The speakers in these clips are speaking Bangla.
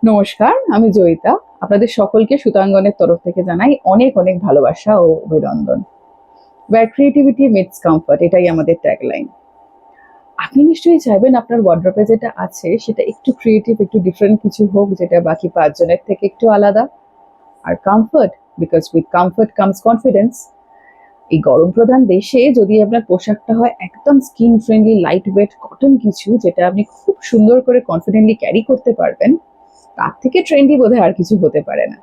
নমস্কার, আমি জয়িতা। আপনাদের সকলকে সুতাঙ্গনের তরফ থেকে জানাই অনেক অনেক ভালোবাসা ও অভিনন্দন। ওয়্যার ক্রিয়েটিভিটি মিটস কমফর্ট, এটাই আমাদের ট্যাগলাইন। আপনি নিশ্চয়ই চাইবেন আপনার ওয়ার্ড্রোবে যেটা আছে সেটা একটু ক্রিয়েটিভ, একটু ডিফারেন্ট কিছু হোক, যেটা বাকি পাঁচজনের থেকে একটু আলাদা। আর comfort, because with comfort comes confidence. এই গরম প্রধান দেশে যদি আপনার পোশাকটা হয় একদম skin friendly, light weight cotton কিছু, যেটা আপনি খুব সুন্দর করে কনফিডেন্টলি ক্যারি করতে পারবেন, তার থেকে ট্রেন্ডি বোধহয় আর কিছু হতে পারে না।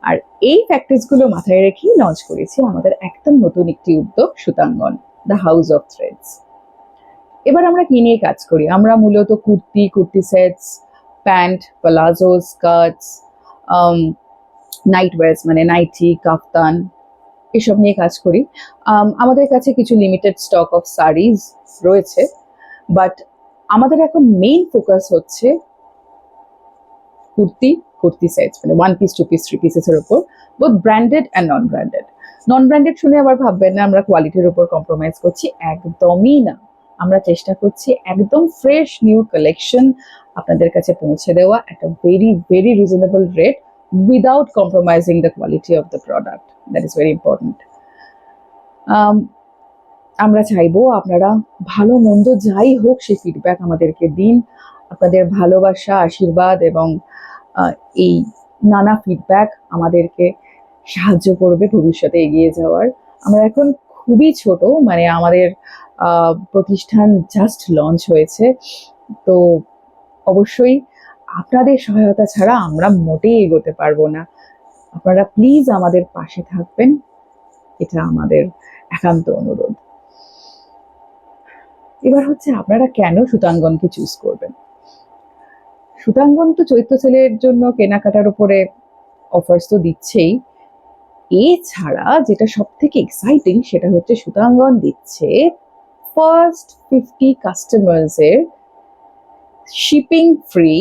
আর এই প্র্যাকটিসগুলো মাথায় রেখেই লঞ্চ করেছি আমাদের একদম নতুন একটি উদ্যোগ, সুতাঙ্গন, দ্য হাউস অফ থ্রেডস। এবার আমরা কি নিয়ে কাজ করি? আমরা মূলত kurti sets, pant, palazzo, skirts, night wires মানে নাইটি, কাফতান, এসব নিয়ে কাজ করি। আমাদের কাছে কিছু লিমিটেড স্টক অফ শাড়িজ রয়েছে, বাট আমাদের এখন মেইন ফোকাস হচ্ছে কুর্তি সেটস, মানে 1 পিস, 2 পিস, 3 পিসের উপর, both branded and non branded. Non branded শুনে আবার ভাববেন না আমরা কোয়ালিটির উপর কম্প্রোমাইজ করছি, একদমই না। আমরা চেষ্টা করছি একদম ফ্রেশ নিউ কালেকশন আপনাদের কাছে পৌঁছে দেওয়া একটা very very reasonable rate, without compromising the quality of the product. That is very important. আমরা চাইবো আপনারা ভালো মন্দ যাই হোক সেই ফিডব্যাক আমাদেরকে দিন। আপনাদের ভালোবাসা, আশীর্বাদ এবং এই নানা ফিডব্যাক আমাদেরকে সাহায্য করবে ভবিষ্যতে এগিয়ে যাওয়ার। আমরা এখন খুবই ছোট, মানে আমাদের প্রতিষ্ঠান জাস্ট লঞ্চ হয়েছে, তো অবশ্যই আপনাদের সহায়তা ছাড়া আমরা মোটেই এগোতে পারবো না। আপনারা প্লিজ আমাদের পাশে থাকবেন, এটা আমাদের একান্ত অনুরোধ। এবার হচ্ছে আপনারা কেন সুতাঙ্গনকে চুজ করবেন। সুতাঙ্গন তো চৈত্র সেলের জন্য কেনাকাটার উপরে অফার্স তো দিচ্ছেই, এছাড়া যেটা সব থেকে এক্সাইটিং সেটা হচ্ছে সুতাঙ্গন দিচ্ছে ফার্স্ট 50 কাস্টমার্সের shipping free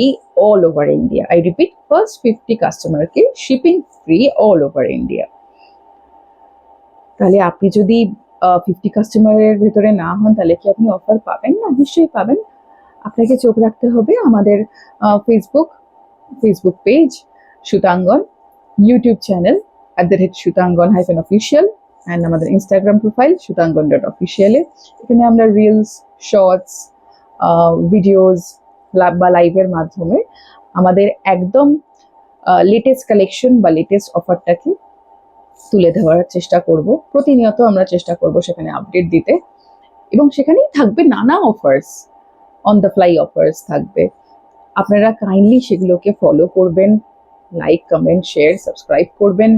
all over India. I repeat, first 50 কাস্টমারকে shipping free all over India. তাহলে আপনি যদি 50 কাস্টমারের ভেতরে না হন, তাহলে কি আপনি অফার পাবেন না? নিশ্চয়ই পাবেন। আপনাকে চোখ রাখতে হবে আমাদের Facebook page Sutangan, YouTube channel @সুতাঙ্গন-অফিসিয়াল, অ্যান্ড আমাদের ইনস্টাগ্রাম প্রোফাইল সুতাঙ্গন.অফিসিয়ালে। এখানে আমরা রিলস, শর্টস, ভিডিওস বা লাইভের মাধ্যমে আমাদের একদম লেটেস্ট কালেকশন বা লেটেস্ট অফারটাকে তুলে ধরার চেষ্টা করব। প্রতিনিয়ত আমরা চেষ্টা করব সেখানে আপডেট দিতে, এবং সেখানেই থাকবে নানা offers, on the fly offers থাকবে। আপনারা কাইন্ডলি সেগুলোকে ফলো করবেন, লাইক, কমেন্ট, শেয়ার, সাবস্ক্রাইব করবেন,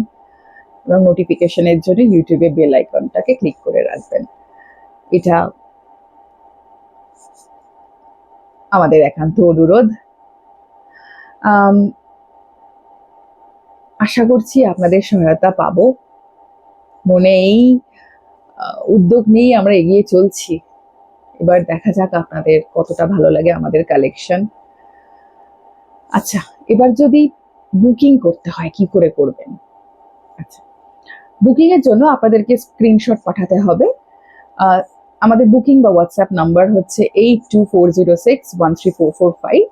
এবং নোটিফিকেশনের জন্য ইউটিউবে বেল আইকনটাকে ক্লিক করে রাখবেন। এটা আমাদের একান্ত অনুরোধ। আশা করছি আপনাদের সহায়তা পাবো। মনে এই উদ্যোগ নিয়েই আমরা এগিয়ে চলছি। এবার দেখা যাক আপনাদের কতটা ভালো লাগে আমাদের কালেকশন। আচ্ছা, এবার যদি বুকিং করতে হয় কি করে করবেন? আচ্ছা, বুকিং এর জন্য আপনাদেরকে স্ক্রিনশট পাঠাতে হবে। আমাদের বুকিং বা হোয়াটসঅ্যাপ নাম্বার হচ্ছে 8240613445।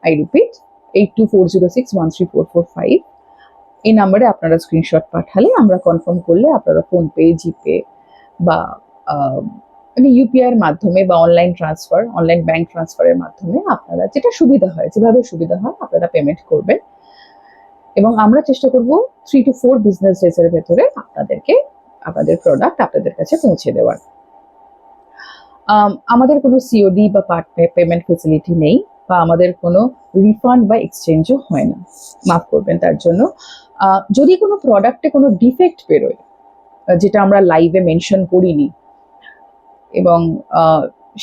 I repeat, 8240613445। এই নাম্বারে আপনারা স্ক্রিনশট পাঠালে, আমরা কনফার্ম করলে আপনারা ফোনপে, জিপে বা মানে ইউপিআই এর মাধ্যমে বা অনলাইন ব্যাংক ট্রান্সফারের মাধ্যমে আপনারা যেটা সুবিধা হয়, যেভাবে সুবিধা হয় আপনারা পেমেন্ট করবেন, এবং আমরা চেষ্টা করব 3 to 4 বিজনেস ডেজের ভেতরে আপনাদের প্রোডাক্ট আপনাদের কাছে পৌঁছে দেওয়ার। আমাদের কোনো সিওডি বা পার্ট পেমেন্ট ফেসিলিটি নেই, বা আমাদের কোনো রিফান্ড বা এক্সচেঞ্জও হয় না, মাফ করবেন তার জন্য। যদি কোনো প্রোডাক্টে কোনো ডিফেক্ট বেরোয়, যেটা আমরা লাইভে মেনশন করিনি, এবং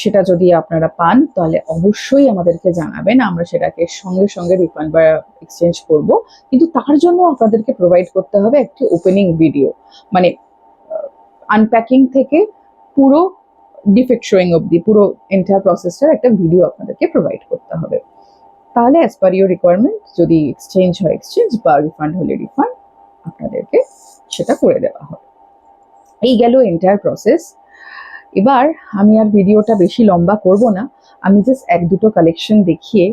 সেটা যদি আপনারা পান, তাহলে অবশ্যই আমাদেরকে জানাবেন, আমরা সেটাকে সঙ্গে সঙ্গে রিফান্ড বা এক্সচেঞ্জ করব। কিন্তু তার জন্য আপনাদেরকে প্রোভাইড করতে হবে একটি ওপেনিং ভিডিও, মানে আনপ্যাকিং থেকে পুরো ডিফেক্ট শোয়িং অবধি পুরো এন্টায়ার প্রসেসটার একটা ভিডিও আপনাদেরকে প্রোভাইড করতে হবে। তাহলে অ্যাজ পার ইউর রিকোয়ারমেন্ট, যদি এক্সচেঞ্জ হয় এক্সচেঞ্জ, বা রিফান্ড হলে রিফান্ড, আপনাদেরকে সেটা করে দেওয়া হবে। এই গেল এন্টায়ার প্রসেস। এবার আমি আর ভিডিওটা বেশি লম্বা করব না, আমি জাস্ট 1-2 কালেকশন দেখিয়ে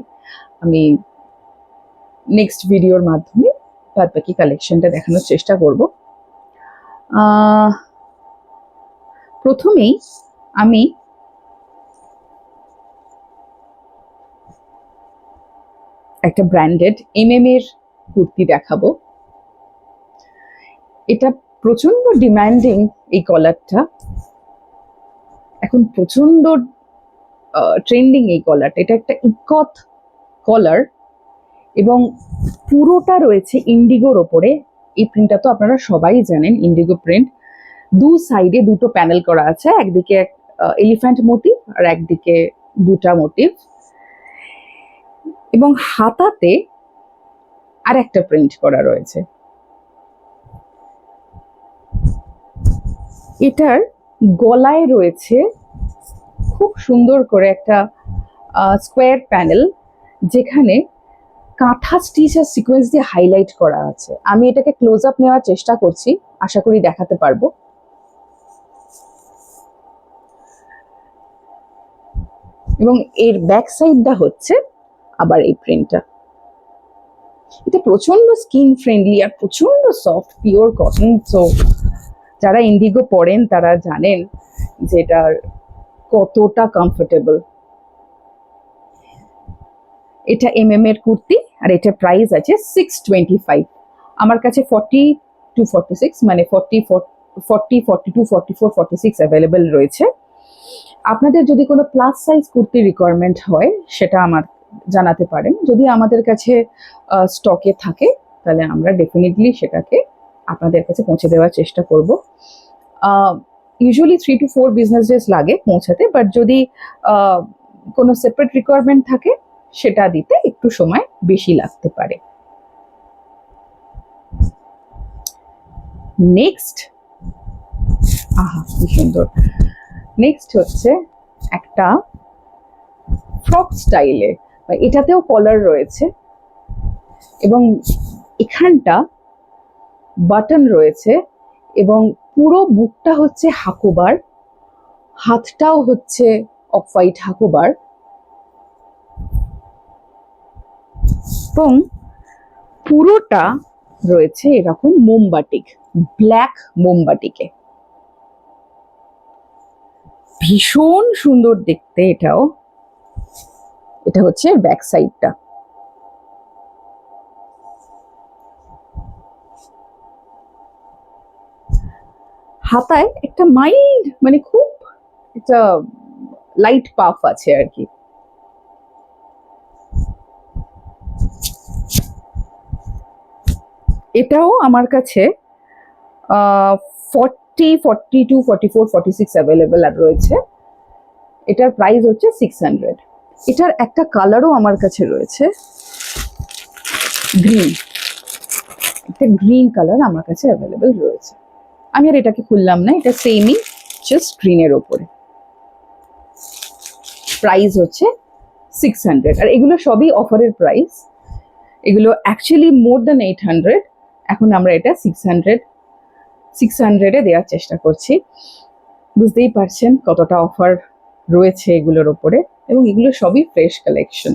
আমি নেক্সট ভিডিওর মাধ্যমে বাদ বাকি কালেকশনটা দেখানোর চেষ্টা করব। প্রথমেই আমি একটা ব্র্যান্ডেড এর কুর্তি দেখাবো। এটা প্রচন্ড ডিমান্ডিং, এই কলারটা এখন প্রচন্ড ট্রেন্ডিং। এই কলারটা, এটা একটা ইকত কলার এবং পুরোটা রয়েছে ইন্ডিগোর ওপরে। এই প্রিন্টটা তো আপনারা সবাই জানেন, ইন্ডিগো প্রিন্ট। দু সাইডে দুটো প্যানেল করা আছে, একদিকে এলিফ্যান্ট মোটিভ আর একদিকে দুটা মোটিভ, এবং হাতাতে আর একটা প্রিন্ট করা রয়েছে। এটার গলায় রয়েছে খুব সুন্দর করে একটা স্কোয়ার প্যানেল, যেখানে কাঁথা স্টিচ আর সিকোয়েন্স দিয়ে হাইলাইট করা আছে। আমি এটাকে ক্লোজ আপ নেওয়ার চেষ্টা করছি, আশা করি দেখাতে পারবো। এবং এর ব্যাক সাইডটা হচ্ছে আবার এই প্রিন্টটা। এটা প্রচন্ড স্কিন ফ্রেন্ডলি আর প্রচন্ড সফট, পিওর কটন। সো যারা ইন্ডিগো পরেন তারা জানেন যে এটার কতটা কমফোর্টেবল। এটা এর কুর্তি আর এটার প্রাইস আছে 625। আমার কাছে 40 to 46 মানে 40, 42, 44, 46 অ্যাভেলেবেল রয়েছে। আপনাদের যদি কোনো প্লাস সাইজ কুর্তি রিকোয়ারমেন্ট হয় সেটা আমার জানাতে পারেন। যদি আমাদের কাছে স্টকে থাকে তাহলে আমরা ডেফিনেটলি সেটাকে আপনাদের কাছে পৌঁছে দেওয়ার চেষ্টা করব। ইউজুয়ালি 3 to 4 বিজনেস ডেজ লাগে পৌঁছাতে, বাট যদি কোনো সেপারেট রিকোয়ারমেন্ট থাকে সেটা দিতে একটু সময় বেশি লাগতে পারে। নেক্সট, আহা কি সুন্দর, নেক্সট হচ্ছে একটা ফ্রক স্টাইলে, এটাতেও কলার রয়েছে এবং এখানটা বাটন রয়েছে এবং পুরো বুকটা হচ্ছে হাকোবার, হাতটাও হচ্ছে অফ হোয়াইট হাকোবার এবং পুরোটা রয়েছে এরকম মোমবাটিক, ব্ল্যাক মোমবাটিকে। ভীষণ সুন্দর দেখতে এটাও। এটা হচ্ছে ব্যাক সাইডটা। হাতায় একটা মাইল্ড মানে খুব একটা লাইট পাফ আছে আর কি। এটাও আমার কাছে 40, 42, 44, 46 অ্যাভেলেবেল আর রয়েছে। এটার প্রাইস হচ্ছে 600। এটার একটা কালারও আমার কাছে রয়েছে, গ্রিন। একটা গ্রিন কালার আমার কাছে অ্যাভেলেবেল রয়েছে। আমি আর এটাকে খুললাম না, এটা সেমই, জাস্ট গ্রিনের ওপরে। প্রাইস হচ্ছে 600। আর এগুলো সবই অফারের প্রাইস, এগুলো অ্যাকচুয়ালি মোর দ্যান 800। এখন আমরা এটা 600-এ দেওয়ার চেষ্টা করছি। বুঝতেই পারছেন কতটা অফার রয়েছে এগুলোর ওপরে, এবং এগুলো সবই ফ্রেশ কালেকশন।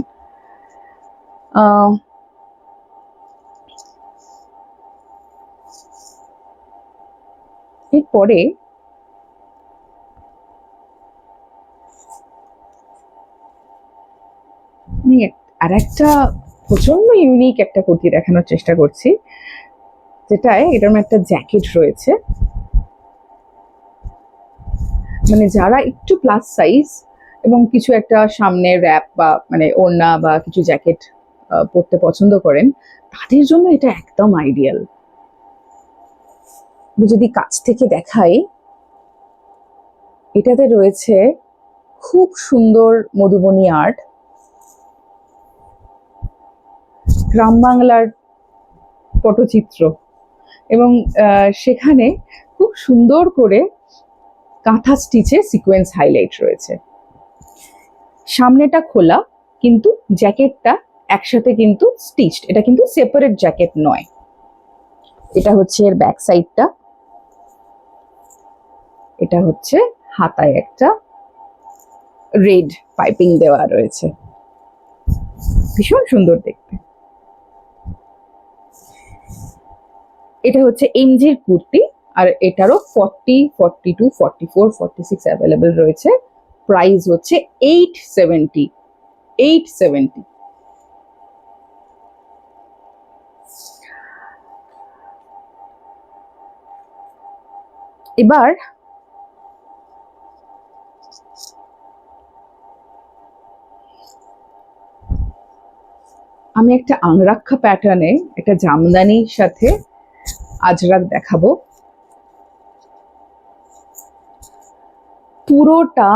এরপরে আমি আর একটা প্রচন্ড ইউনিক একটা কুর্তি দেখানোর চেষ্টা করছি, যেটায় এটার একটা জ্যাকেট রয়েছে। মানে যারা একটু প্লাস সাইজ এবং কিছু একটা সামনে র্যাপ বা মানে ওড়না বা কিছু জ্যাকেট পরতে পছন্দ করেন, তাদের জন্য এটা একদম আইডিয়াল। যদি কাছ থেকে দেখাই, এটাতে রয়েছে খুব সুন্দর মধুবনী আর্ট, গ্রাম বাংলার পটচিত্র, এবং সেখানে খুব সুন্দর করে কাঁথা স্টিচে সিকোয়েন্স হাইলাইট রয়েছে। সামনেটা খোলা, কিন্তু জ্যাকেটটা একসাথে কিন্তু স্টিচড। এটা কিন্তু সেপারেট জ্যাকেট নয়। এটা হচ্ছে এর ব্যাক সাইডটা। এটা হচ্ছে হাতায় একটা রেড পাইপিং দেওয়া রয়েছে, ভীষণ সুন্দর দেখতে। এটা হচ্ছে এমজির কুর্তি, আর এটারও 40, 42, 44, 46 অ্যাভেলেবেল রয়েছে। প্রাইস হচ্ছে 870। 870। এবার আমি একটা আংরাক্ষা প্যাটার্নে একটা জামদানির সাথে আজরাক দেখাবো। পুরোটা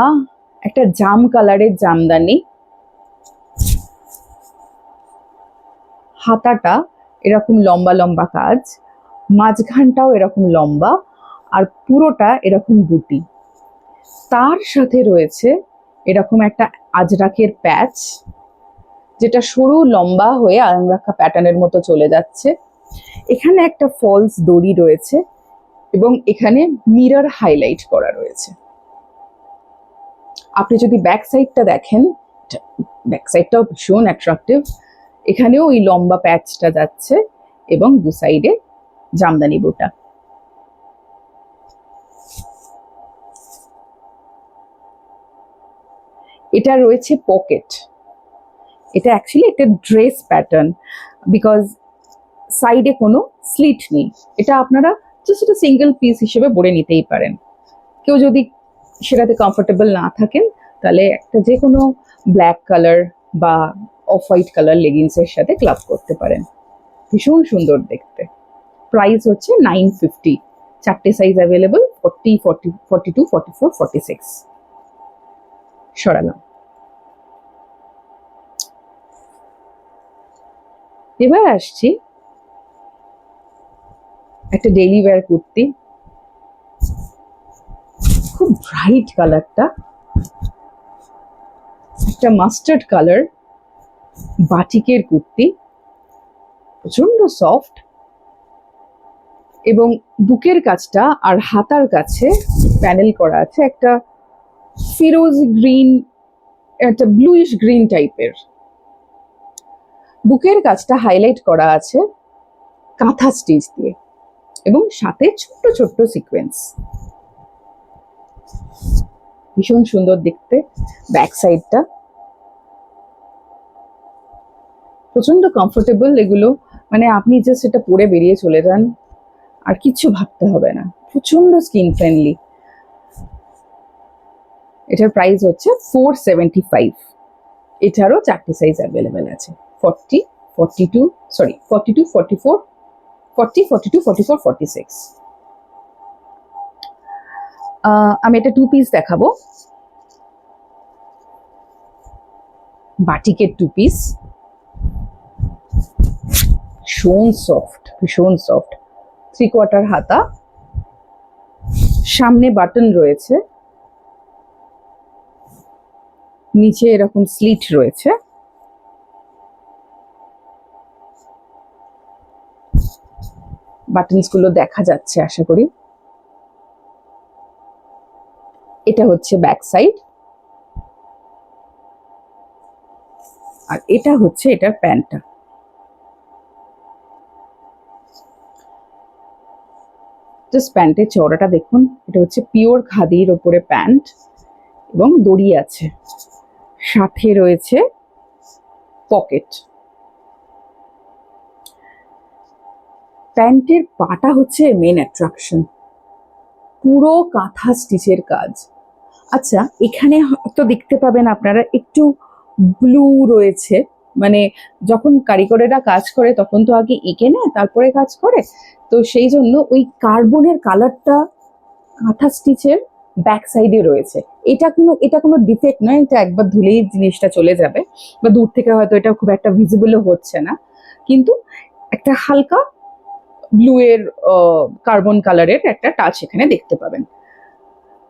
একটা জাম কালারের জামদানি, হাতাটা এরকম লম্বা লম্বা কাজ, মাঝখানটাও এরকম লম্বা, আর পুরোটা এরকম বুটি। তার সাথে রয়েছে এরকম একটা আজরাকের প্যাচ, যেটা সরু লম্বা হয়ে আংরাক্ষা প্যাটার্নের মতো চলে যাচ্ছে। এখানে একটা ফলস দড়ি রয়েছে এবং এখানে মিরর হাইলাইট করা রয়েছে। আপনি যদি ব্যাক সাইডটা দেখেন, ব্যাক সাইডটাও ভীষণ অ্যাট্রাকটিভ। এখানেও ওই লম্বা প্যাচটা যাচ্ছে এবং দু সাইডে জামদানি বুটা। এটা রয়েছে পকেট। এটা অ্যাকচুয়ালি একটা ড্রেস প্যাটার্ন, বিকজ সাইডে কোনো স্লিট নেই। এটা আপনারা জাস্ট একটা সিঙ্গেল পিস হিসেবে পরে নিতেই পারেন। কেউ যদি সেটাতে কমফোর্টেবল না থাকেন, তাহলে একটা যে কোনো ব্ল্যাক কালার বা অফ হোয়াইট কালার লেগিংসের সাথে ক্লাব করতে পারেন। ভীষণ সুন্দর দেখতে। প্রাইস হচ্ছে 950। চারটে সাইজ অ্যাভেলেবল, 40, 40, 42, 44, 46। সরালাম। এবার আসছি একটা ডেইলি ওয়্যার কুর্তি, খুব ব্রাইট কালারটা, একটা মাস্টার্ড কালার বাটিকের কুর্তি, প্রচন্ড সফট, এবং বুকের কাছটা আর হাতার কাছে প্যানেল করা আছে একটা ফিরোজি গ্রিন, একটা ব্লুইশ গ্রিন টাইপের। বুকের কাছটা হাইলাইট করা আছে কাঁথা স্টিচ দিয়ে এবং সাথে ছোট্ট ছোট্ট সিকোয়েন্স। ভীষণ সুন্দর দেখতে। ব্যাক সাইডটা প্রচন্ড কমফোর্টেবল। এগুলো মানে আপনি জাস্ট এটা পরে বেরিয়ে চলে যান, আর কিচ্ছু ভাবতে হবে না। প্রচন্ড স্কিন ফ্রেন্ডলি। এটার প্রাইস হচ্ছে 475। এটারও চারটে সাইজ অ্যাভেলেবেল আছে, 40, 42, সরি 42, 44, 40, 42, 44, 46। আমি এটা 2 পিস দেখাবো, বাটিকের 2 পিস। ভীষণ সফট, ভীষণ সফট। 3/4 হাতা, সামনে বাটন রয়েছে, নিচে এরকম স্লিট রয়েছে। বাটনস গুলো দেখা যাচ্ছে আশা করি। এটা হচ্ছে ব্যাক সাইড, আর এটা হচ্ছে এটার প্যান্টটা। জাস্ট প্যান্টের চওড়াটা দেখুন। এটা হচ্ছে পিওর খাদির ওপরে প্যান্ট এবং দড়ি আছে, সাথে রয়েছে পকেট। প্যান্টের পাটা হচ্ছে মেন অ্যাট্রাকশন, পুরো কাঁথা স্টিচের কাজ। আচ্ছা, এখানে তো দেখতে পাবেন আপনারা একটু ব্লু রয়েছে, মানে যখন কারিগরেরা কাজ করে তখন তো আগে এঁকে নেয় তারপরে কাজ করে, তো সেই জন্য ওই কার্বনের কালারটা কাঁথা স্টিচের ব্যাক সাইডে রয়েছে। এটা কোনো ডিফেক্ট নয়, এটা একবার ধুলেই জিনিসটা চলে যাবে, বা দূর থেকে হয়তো এটা খুব একটা ভিজিবলও হচ্ছে না, কিন্তু একটা হালকা ব্লু এর কার্বন কালারের একটা টাচ এখানে দেখতে পাবেন।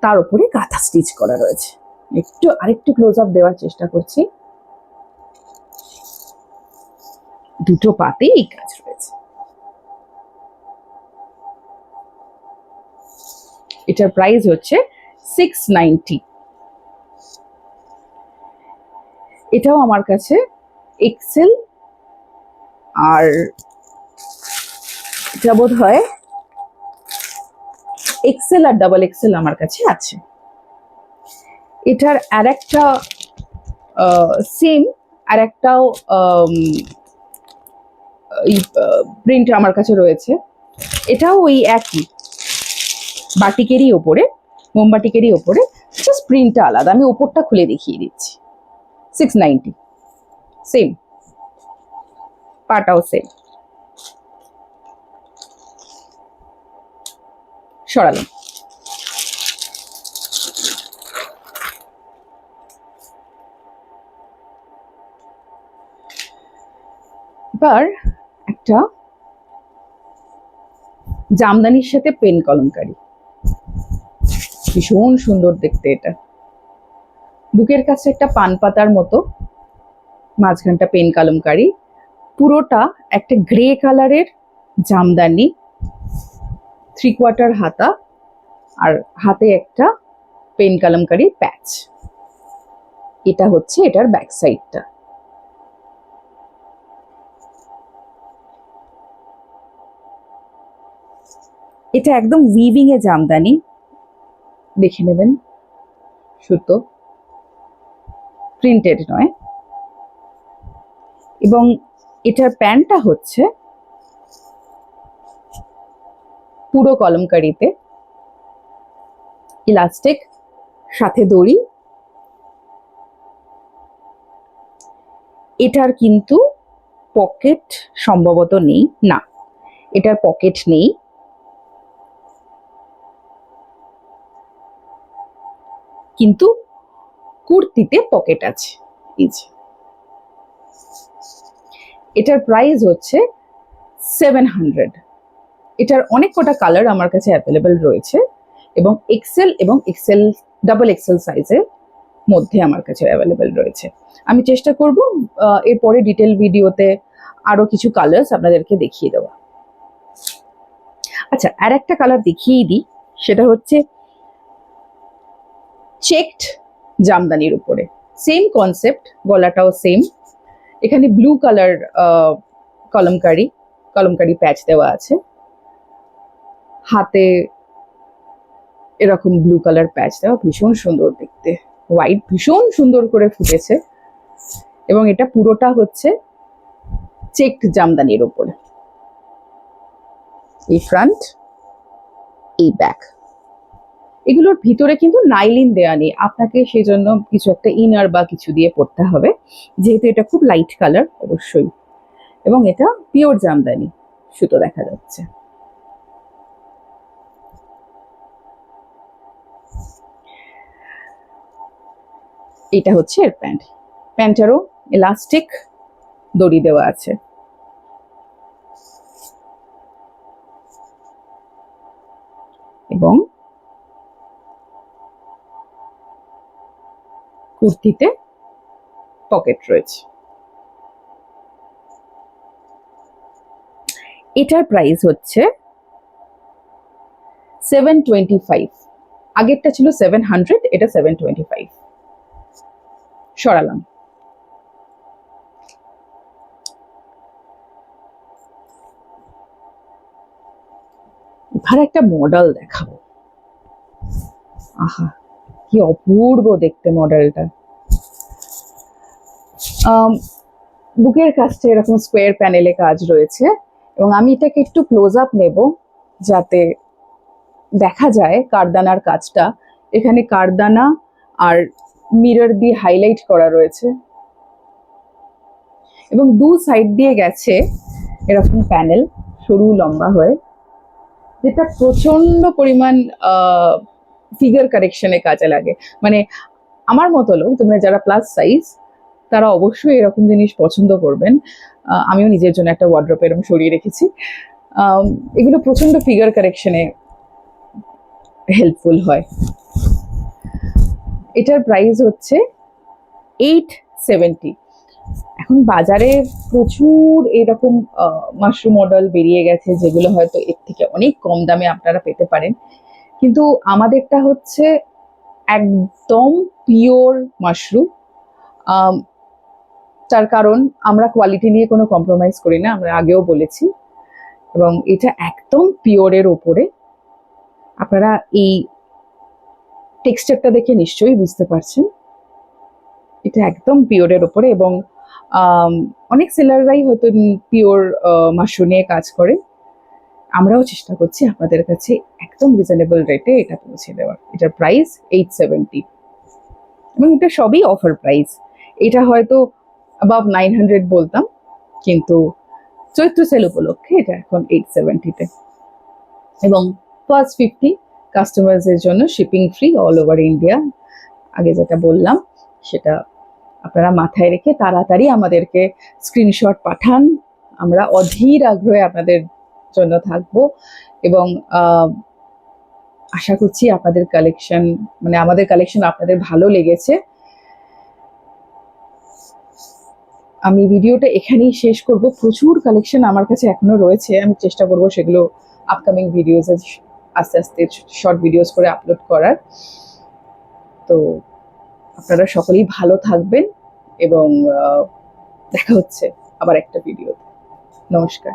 তার উপরে কাঁথা স্টিচ করা রয়েছে। আরেকটু ক্লোজ আপ দেওয়ার চেষ্টা করছি। দুটো পাতেই এই কাজ রয়েছে। এটার প্রাইস হচ্ছে 690। এটাও আমার কাছে এক্সেল আর এটা বোধ হয় এক্সেল আর ডাবল এক্সেল আমার কাছে আছে। এটার আর একটা সেম আর একটাও প্রিন্ট আমার কাছে রয়েছে। এটাও ওই একই বাটিকেরই ওপরে, মোমবাটিকেরই ওপরে, জাস্ট প্রিন্টটা আলাদা। আমি ওপরটা খুলে দেখিয়ে দিচ্ছি। 690, সেম, পাটাও সেম। সরালাম। এবার একটা জামদানির সাথে পেন কলমকারি, ভীষণ সুন্দর দেখতে। এটা বুকের কাছে একটা পান পাতার মতো, মাঝখানটা পেন কলমকারি, পুরোটা একটা গ্রে কালারের জামদানি, 3/4 হাতা, আর হাতে একটা পেন কলমকারি প্যাচ। এটা হচ্ছে এটার ব্যাক সাইডটা। এটা একদম উইভিং এ জামদানি, দেখে নেবেন, সুতো, প্রিন্টেড নয়। এবং এটার প্যান্টটা হচ্ছে পুরো কলমকারিতে, ইলাস্টিক, সাথে দড়ি। এটার কিন্তু পকেট সম্ভবত নেই, না এটার পকেট নেই, কিন্তু কুর্তিতে পকেট আছে। এই যে এটার প্রাইস হচ্ছে 700। এটার অনেক কটা কালার আমার কাছে অ্যাভেলেবেল রয়েছে, এবং এক্সেল এবং এক্সেল ডাবল এক্সেল সাইজের মধ্যে আমার কাছে অ্যাভেলেবেল রয়েছে। আমি চেষ্টা করব এরপরে ডিটেল ভিডিওতে আরো কিছু কালার্স আপনাদেরকে দেখিয়ে দেওয়া। আচ্ছা, আর একটা কালার দেখিয়েই দিই, সেটা হচ্ছে চেকড জামদানির উপরে, সেম কনসেপ্ট, গলাটাও সেম। এখানে ব্লু কালার কলমকারি, কলমকারি প্যাচ দেওয়া আছে, হাতে এরকম ব্লু কালার প্যাচ দেওয়া, ভীষণ সুন্দর দেখতে। হোয়াইট ভীষণ সুন্দর করে ফুটেছে, এবং এটা পুরোটা হচ্ছে চেকড জামদানির উপরে। এই ফ্রন্ট, এই ব্যাক। এগুলোর ভিতরে কিন্তু নাইলিন দেওয়া নেই, আপনাকে সেই জন্য কিছু একটা ইনার বা কিছু দিয়ে পড়তে হবে, যেহেতু এটা খুব লাইট কালার অবশ্যই। এবং এটা পিওর জামদানি সুতো দেখা যাচ্ছে। এটা হচ্ছে এর প্যান্ট। প্যান্টেরও ইলাস্টিক দড়ি দেওয়া আছে। এবং কুর্তিতে পকেট রয়েছে। এটার প্রাইস হচ্ছে 725। আগেরটা ছিল 700, এটা 725। সরালাম। এবার একটা মডেল দেখাবো। আহা, কি অপূর্ব দেখতে মডেলটা। বুকের কাছটা এরকম স্কোয়ার প্যানেলে কাজ রয়েছে, এবং আমি এটাকে একটু ক্লোজ আপ নেব যাতে দেখা যায় কারদানার কাজটা। এখানে কারদানা আর মিরর দিয়ে হাইলাইট করা রয়েছে, এবং দু সাইড দিয়ে গেছে এরকম প্যানেল, সরু লম্বা হয়ে, যেটা প্রচন্ড পরিমাণ ফিগার কারেকশনে কাজে লাগে। মানে আমার মতো লোক, তোমরা যারা প্লাস সাইজ, তারা অবশ্যই এরকম জিনিস পছন্দ করবেন। আমিও নিজের জন্য একটা ওয়ার্ড্রোব এরকম সরিয়ে রেখেছি। এগুলো প্রচন্ড ফিগার কারেকশনে হেল্পফুল হয়। এটার প্রাইস হচ্ছে 870। এখন বাজারে প্রচুর এরকম মাশরুম মডেল বেরিয়ে গেছে, যেগুলো হয়তো এর থেকে অনেক কম দামে আপনারা পেতে পারেন, কিন্তু আমাদেরটা হচ্ছে একদম পিওর মাশরুম। তার কারণ আমরা কোয়ালিটি নিয়ে কোনো কম্প্রোমাইজ করি না, আমরা আগেও বলেছি। এবং এটা একদম পিওরের ওপরে। আপনারা এই টেক্সচারটা দেখে নিশ্চয়ই বুঝতে পারছেন এটা একদম পিওরের ওপরে। এবং অনেক সেলাররাই হয়তো পিওর মাশরুম নিয়ে কাজ করে, আমরাও চেষ্টা করছি আপনাদের কাছে একদম রিজনেবল রেটে এটা পৌঁছে দেওয়ার। এটার প্রাইস 870 এবং এটা সবই অফার প্রাইস। এটা হয়তো অ্যাবাভ 900 বলতাম, কিন্তু চৈত্র সেল উপলক্ষে এটা এখন 870-তে। এবং ফার্স্ট 50 কাস্টমার্সের জন্য shipping free all over India. আগে যেটা বললাম সেটা আপনারা মাথায় রেখে তাড়াতাড়ি আমাদেরকে স্ক্রিনশট পাঠান। আমরা অধীর আগ্রহে আপনাদের জন্য থাকবো এবং আশা করছি আপনাদের কালেকশন মানে আমাদের কালেকশন আপনাদের ভালো লেগেছে। আমি ভিডিওটা এখানেই শেষ করব। প্রচুর কালেকশন আমার কাছে এখনো রয়েছে, আমি চেষ্টা করব সেগুলো আপকামিং ভিডিওসে আস্তে আস্তে শর্ট ভিডিওস করে আপলোড করার। তো আপনারা সকলেই ভালো থাকবেন এবং দেখা হচ্ছে আবার একটা ভিডিও। নমস্কার।